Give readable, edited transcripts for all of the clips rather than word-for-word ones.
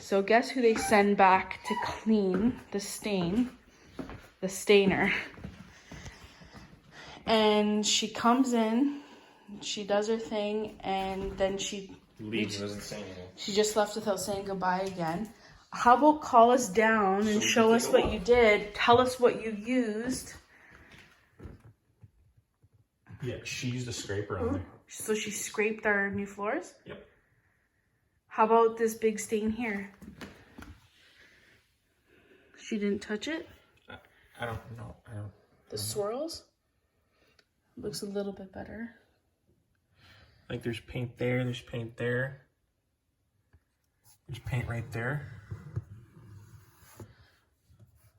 So guess who they send back to clean the stain? The stainer. And she comes in, she does her thing, and then she leaves, doesn't say anything. She just left without saying goodbye again. How about call us down and show us what you did? Tell us what you used. Yeah, she used a scraper on there. So she scraped our new floors? Yep. How about this big stain here? She didn't touch it? I don't know. The swirls? Looks a little bit better. Like there's paint there, there's paint there. There's paint right there.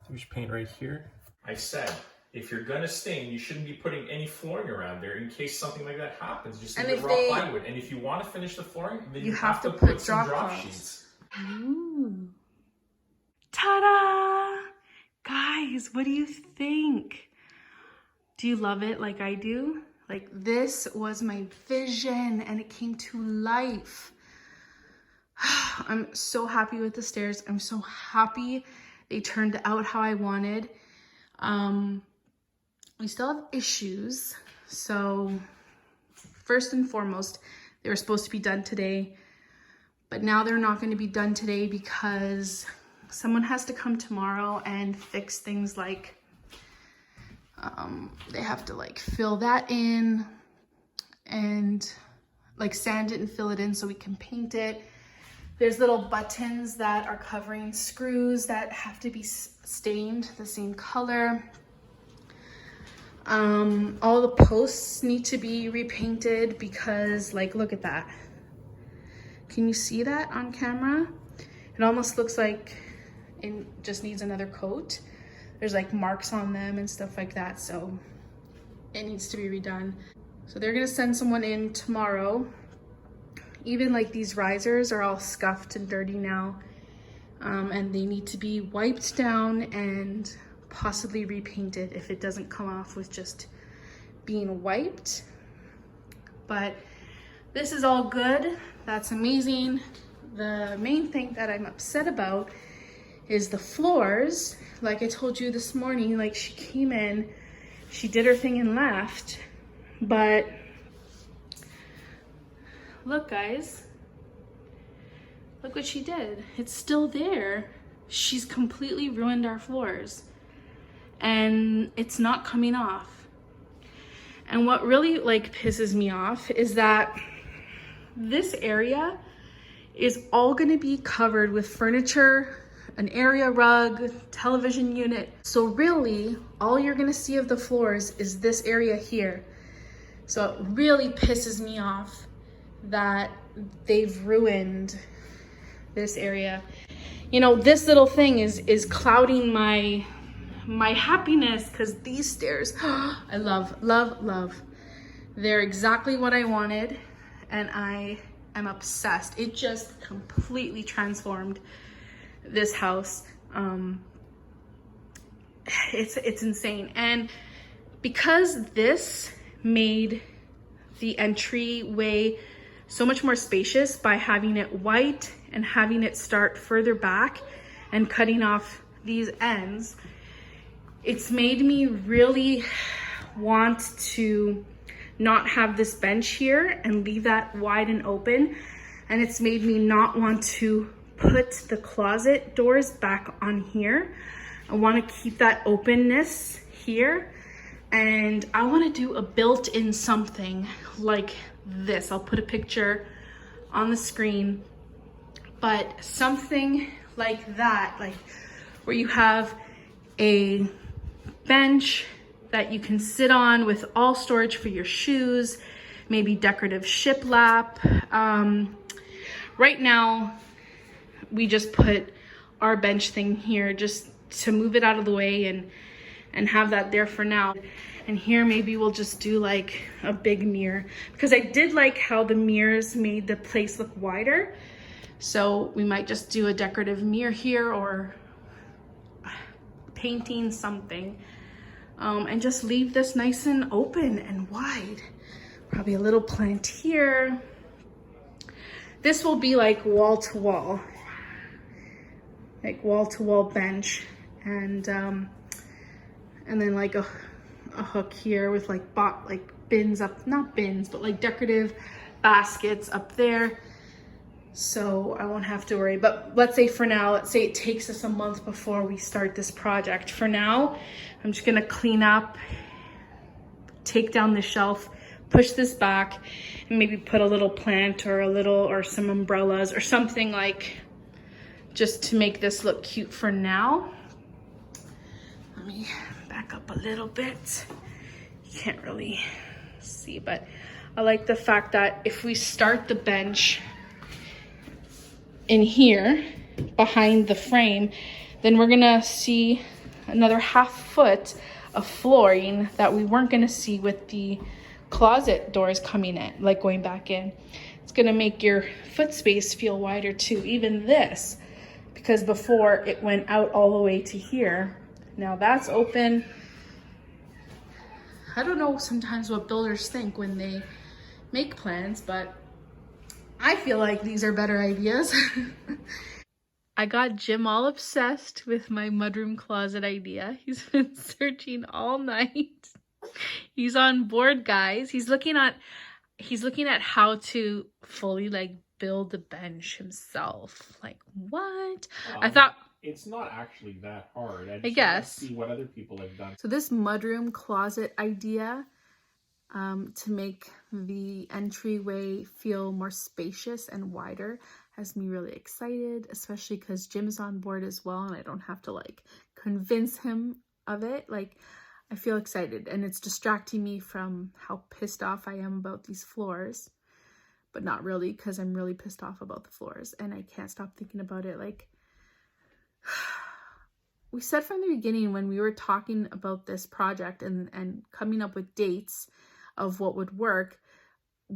There's paint right here. I said, if you're gonna stain, you shouldn't be putting any flooring around there in case something like that happens. Just leave it raw plywood. And if you want to finish the flooring, then you have to put some drop sheets. Ooh. Ta-da! Guys, what do you think? Do you love it like I do? Like, this was my vision and it came to life. I'm so happy with the stairs. I'm so happy they turned out how I wanted. We still have issues. So first and foremost, they were supposed to be done today, but now they're not going to be done today because someone has to come tomorrow and fix things like they have to like fill that in and like sand it and fill it in so we can paint it. There's little buttons that are covering screws that have to be stained the same color. All the posts need to be repainted because, like, look at that. Can you see that on camera? It almost looks like it just needs another coat. There's like marks on them and stuff like that, so it needs to be redone. So they're gonna send someone in tomorrow. Even like these risers are all scuffed and dirty now, and they need to be wiped down and possibly repainted if it doesn't come off with just being wiped. But this is all good. That's amazing. The main thing that I'm upset about is the floors. Like I told you this morning, like she came in, she did her thing and left, but look guys, look what she did. It's still there. She's completely ruined our floors and it's not coming off. And what really like pisses me off is that this area is all gonna be covered with furniture, an area rug, television unit. So really, all you're gonna see of the floors is this area here. So it really pisses me off that they've ruined this area. You know, this little thing is clouding my happiness because these stairs, I love, love, love. They're exactly what I wanted and I am obsessed. It just completely transformed this house. It's insane. And because this made the entryway so much more spacious by having it white and having it start further back and cutting off these ends, it's made me really want to not have this bench here and leave that wide and open. And it's made me not want to put the closet doors back on here. I want to keep that openness here. And I want to do a built-in something like this. I'll put a picture on the screen, but something like that, like where you have a bench that you can sit on with all storage for your shoes, maybe decorative shiplap. Right now, we just put our bench thing here just to move it out of the way and have that there for now. And here maybe we'll just do like a big mirror because I did like how the mirrors made the place look wider. So we might just do a decorative mirror here or painting something. And just leave this nice and open and wide. Probably a little plant here. This will be like wall to wall. like wall-to-wall bench, and then like a hook here with like bins up, not bins, but like decorative baskets up there. So I won't have to worry. But let's say for now, let's say it takes us a month before we start this project. For now, I'm just gonna clean up, take down the shelf, push this back, and maybe put a little plant or some umbrellas or something, like, just to make this look cute for now. Let me back up a little bit. You can't really see, but I like the fact that if we start the bench in here behind the frame, then we're gonna see another half foot of flooring that we weren't gonna see with the closet doors coming in, like going back in. It's gonna make your foot space feel wider too, even this, because before it went out all the way to here. Now that's open. I don't know sometimes what builders think when they make plans, but I feel like these are better ideas. I got Jim all obsessed with my mudroom closet idea. He's been searching all night. He's on board, guys. He's looking at how to fully like build the bench himself. Like, what? I thought it's not actually that hard. I guess. See what other people have done. So this mudroom closet idea, to make the entryway feel more spacious and wider, has me really excited, especially because Jim's on board as well and I don't have to like convince him of it. Like, I feel excited, and it's distracting me from how pissed off I am about these floors, but not really, because I'm really pissed off about the floors and I can't stop thinking about it. Like, we said from the beginning when we were talking about this project and coming up with dates of what would work,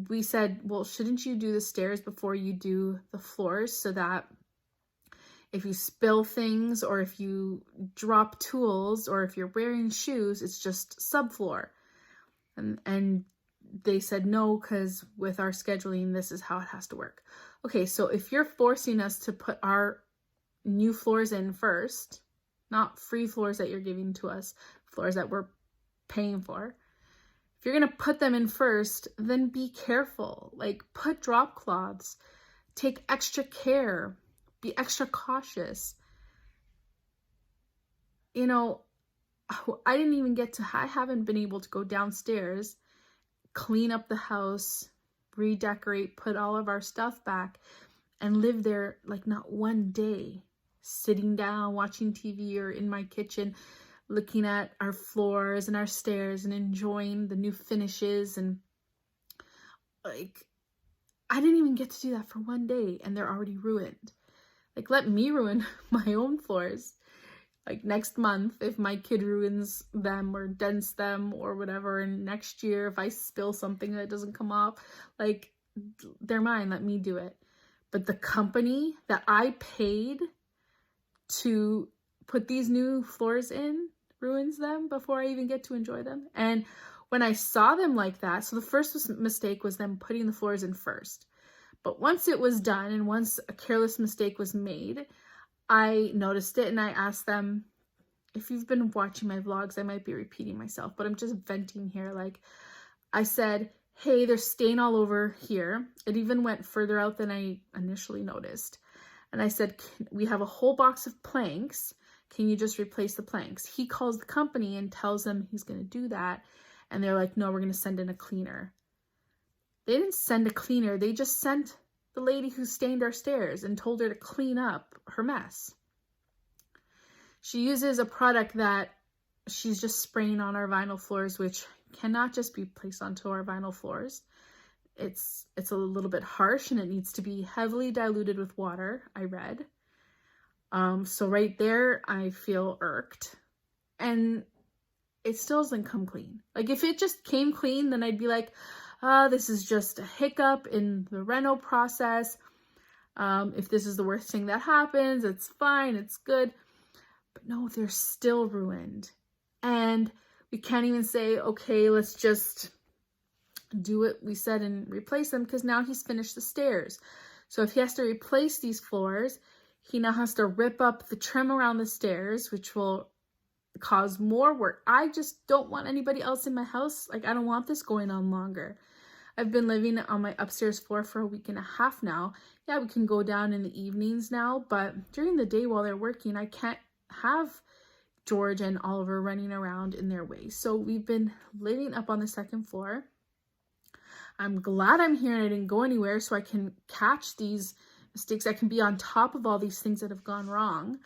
we said, well, shouldn't you do the stairs before you do the floors, so that if you spill things or if you drop tools or if you're wearing shoes, it's just subfloor. And they said no, because with our scheduling, this is how it has to work. Okay, so if you're forcing us to put our new floors in first, not free floors that you're giving to us, floors that we're paying for, if you're gonna put them in first, then be careful. Like, put drop cloths, take extra care, be extra cautious. You know, I haven't been able to go downstairs, clean up the house, redecorate, put all of our stuff back, and live there like not one day, sitting down, watching TV, or in my kitchen, looking at our floors and our stairs and enjoying the new finishes. And like, I didn't even get to do that for one day and they're already ruined. Like, let me ruin my own floors. Like, next month, if my kid ruins them or dents them or whatever, and next year if I spill something that doesn't come off, like, they're mine, let me do it. But the company that I paid to put these new floors in ruins them before I even get to enjoy them. And when I saw them like that, so the first mistake was them putting the floors in first. But once it was done and once a careless mistake was made, I noticed it and I asked them, if you've been watching my vlogs, I might be repeating myself, but I'm just venting here. Like, I said, hey, there's stain all over here. It even went further out than I initially noticed. And I said, we have a whole box of planks. Can you just replace the planks? He calls the company and tells them he's going to do that. And they're like, no, we're going to send in a cleaner. They didn't send a cleaner. They just sent the lady who stained our stairs and told her to clean up her mess. She uses a product that she's just spraying on our vinyl floors, which cannot just be placed onto our vinyl floors. It's a little bit harsh and it needs to be heavily diluted with water, I read. So right there, I feel irked. And it still doesn't come clean. Like, if it just came clean, then I'd be like, this is just a hiccup in the reno process. If this is the worst thing that happens, it's fine, it's good. But no, they're still ruined. And we can't even say, okay, let's just do what we said and replace them, because now he's finished the stairs. So if he has to replace these floors, he now has to rip up the trim around the stairs, which will cause more work. I just don't want anybody else in my house. Like, I don't want this going on longer. I've been living on my upstairs floor for a week and a half now. Yeah, we can go down in the evenings now, but during the day while they're working, I can't have George and Oliver running around in their way. So we've been living up on the second floor. I'm glad I'm here and I didn't go anywhere, so I can catch these mistakes. I can be on top of all these things that have gone wrong.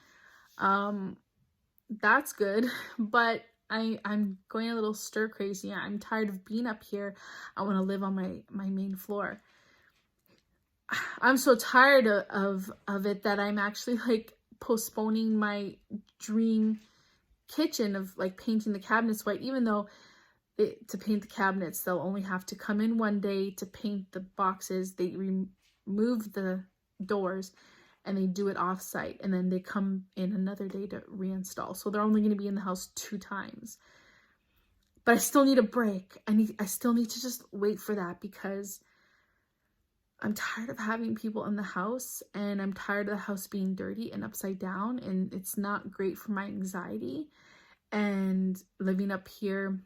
That's good, but I'm going a little stir crazy. I'm tired of being up here. I want to live on my main floor. I'm so tired of it that I'm actually like postponing my dream kitchen of like painting the cabinets white, even though to paint the cabinets, they'll only have to come in one day to paint the boxes. They remove the doors and they do it off-site, and then they come in another day to reinstall. So they're only going to be in the house 2 times. But I still need a break. I still need to just wait for that, because I'm tired of having people in the house, and I'm tired of the house being dirty and upside down, and it's not great for my anxiety. And living up here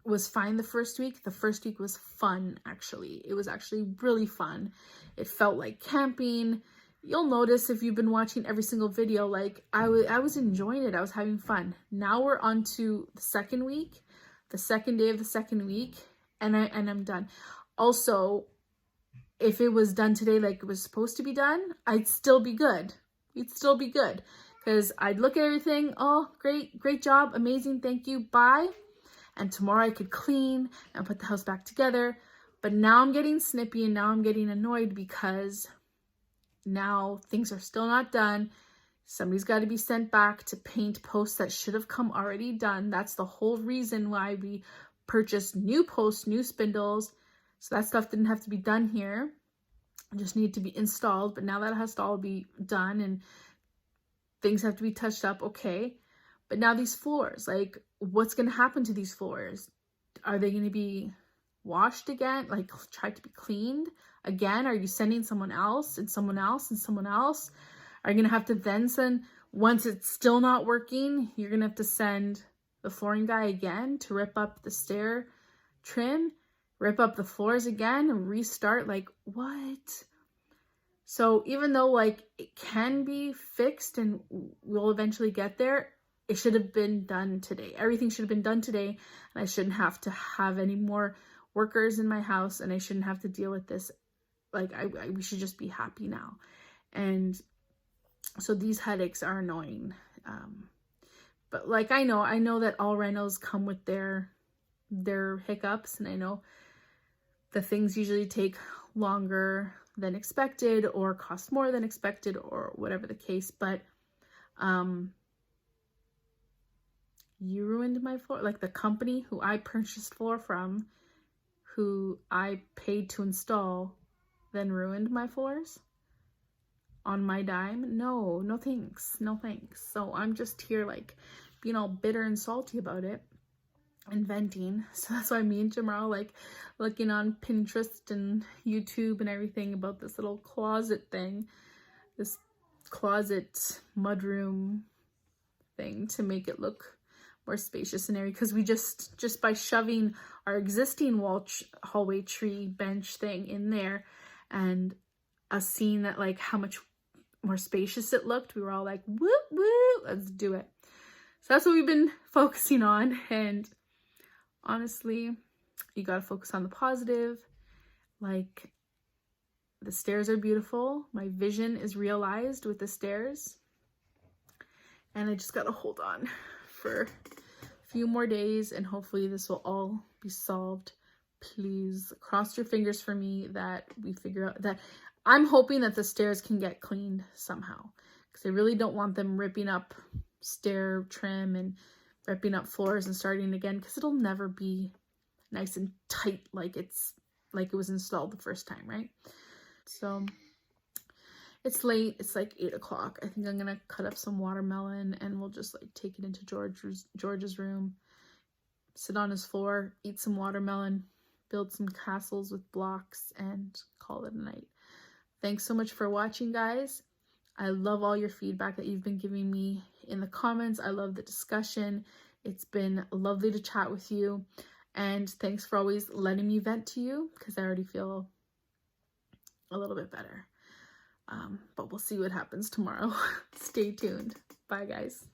was fine the first week. The first week was fun, actually. It was actually really fun. It felt like camping. You'll notice if you've been watching every single video, like I was enjoying it. I was having fun. Now we're on to the second week, the second day of the second week, and I'm done. Also, if it was done today like it was supposed to be done, I'd still be good. It'd still be good, because I'd look at everything. Oh, great job, amazing, thank you, bye. And tomorrow I could clean and put the house back together. But now I'm getting snippy and now I'm getting annoyed, because now things are still not done. Somebody's got to be sent back to paint posts that should have come already done. That's the whole reason why we purchased new posts, new spindles. So that stuff didn't have to be done here. It just needed to be installed. But now that it has to all be done and things have to be touched up, okay. But now these floors, like, what's going to happen to these floors? Are they going to be washed again? Like, try to be cleaned again? Are you sending someone else and someone else and someone else? Are you going to have to then send, once it's still not working, you're going to have to send the flooring guy again to rip up the stair trim, rip up the floors again and restart? Like, what? So even though like it can be fixed and we'll eventually get there, it should have been done today. Everything should have been done today, and I shouldn't have to have any more workers in my house, and I shouldn't have to deal with this. Like, we should just be happy now. And so these headaches are annoying. But like, I know that all renos come with their hiccups, and I know the things usually take longer than expected or cost more than expected or whatever the case. But you ruined my floor. Like, the company who I purchased floor from, who I paid to install, then ruined my floors on my dime. No thanks, no thanks. So I'm just here like being all bitter and salty about it and venting. So that's why me and Jim are all like looking on Pinterest and YouTube and everything about this little closet thing, this closet mudroom thing, to make it look more spacious and airy, because we just by shoving our existing hallway tree bench thing in there and us seeing that like how much more spacious it looked, we were all like, woo woo, let's do it. So that's what we've been focusing on. And honestly, you got to focus on the positive. Like, the stairs are beautiful. My vision is realized with the stairs, and I just got to hold on for a few more days, and hopefully this will all be solved. Please cross your fingers for me that we figure out that. I'm hoping that the stairs can get cleaned somehow, because I really don't want them ripping up stair trim and ripping up floors and starting again, because it'll never be nice and tight like it was installed the first time, right? So it's late. It's like 8 o'clock. I think I'm gonna cut up some watermelon and we'll just like take it into George's room, sit on his floor, eat some watermelon, build some castles with blocks, and call it a night. Thanks so much for watching, guys. I love all your feedback that you've been giving me in the comments. I love the discussion. It's been lovely to chat with you. And thanks for always letting me vent to you, because I already feel a little bit better. But we'll see what happens tomorrow. Stay tuned. Bye, guys.